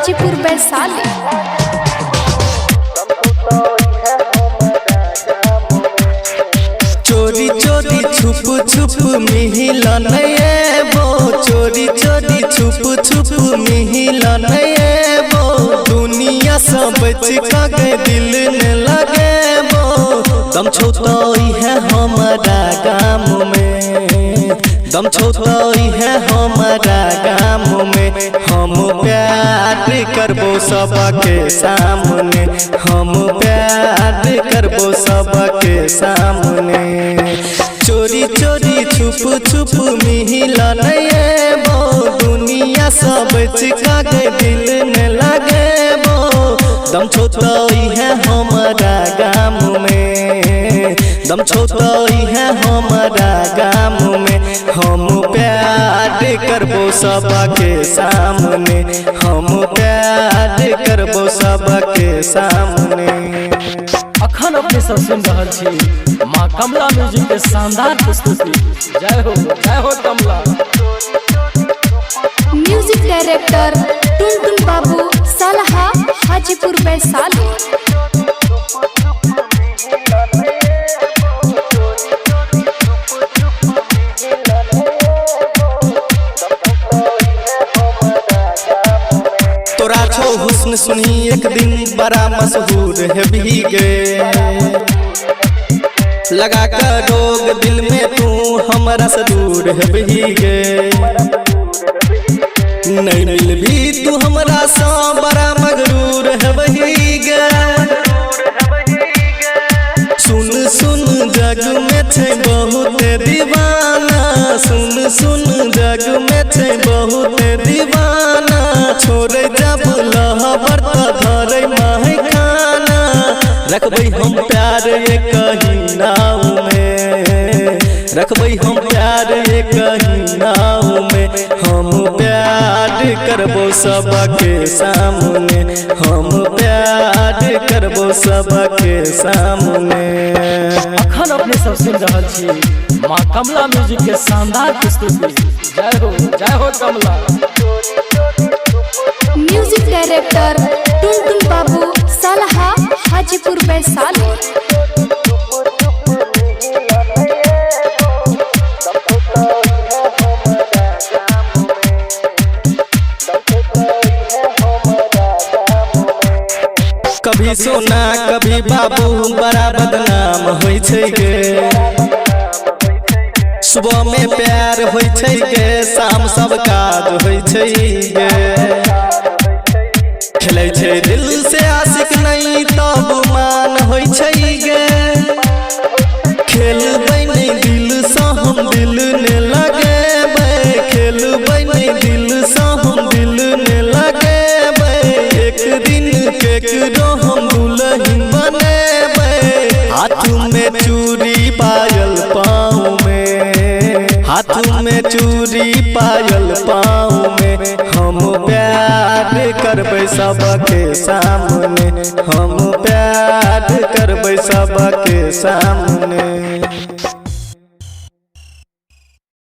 हाजीपुर वैशाली। चोरी चोरी छुप छुप मिलन एबो, चोरी चोरी छुप छुप मिलन एबो, दुनिया सब बच के दिल न लगेबो। दम छौ तो है हमारा गाम में, दम छौ तो है हमारा गाम में, हम प्यार करबो सबके सामने, हम प्यार करबो सबके सामने। चोरी चोरी छुप छुप मिलन एबो, दुनिया सब चिका के दिल न लगेबो। दम छौ तो है हमारा गाम में, दम छौ तो है हमारा गाम में, हम प्यार करबो सबके सामने, हम प्यार करबो सबके सामने। अखन अपने सब सुन रहल छी माँ कमला म्यूजिक के शानदार प्रस्तुति। जय हो कमला। म्यूजिक डायरेक्टर टुनटुन बाबू सलहा हाजीपुर वैशाली। तोरा छो हुस्न सुनी एक दिन बड़ा मशहूर है भीगे, लगा कर रोग दिल में तू हमारा से दूर है भीगे। नहीं मिल भी तू हमारा सा बड़ा मगरूर है भीगे। सुन सुन जग में थे बहुत दीवाना, सुन सुन जग में थे बहुत दीवाना, छोड़ जब लहबर तो धरे महकाना, रखबै हम प्यार कहीं नाव में, रखबै हम प्यार कहीं नाव में, हम प्यार करबो सबके सामने, हम प्यार करबो सबके सामने। अखन अपने सब सुन रहल छी माँ कमला म्यूजिक के शानदार प्रस्तुति। जय हो कमला। म्यूजिक डायरेक्टर टुनटुन बाबू सलहा हाजीपुर वैशाली। कभी सोना कभी बाबू बड़ा बदनाम होई छै गे, सुबह में प्यार होई छै गे, शाम सब काज होई छै गे। खेलै छै दिल से आशिक नहीं तब मान होई छै गे, खेलबै नहीं दिल से हम दिल ने लगेबै, खेलबै नहीं दिल से हम दिल ने लगेबै। एक दिन केकरो हम दुल्हन बनेबै, हाथ में चूड़ी पायल पाँव में, हाथ में चूड़ी पायल पाँव में, हम प्यार करबै सबके सामने, हम प्यार करबै सबके सामने।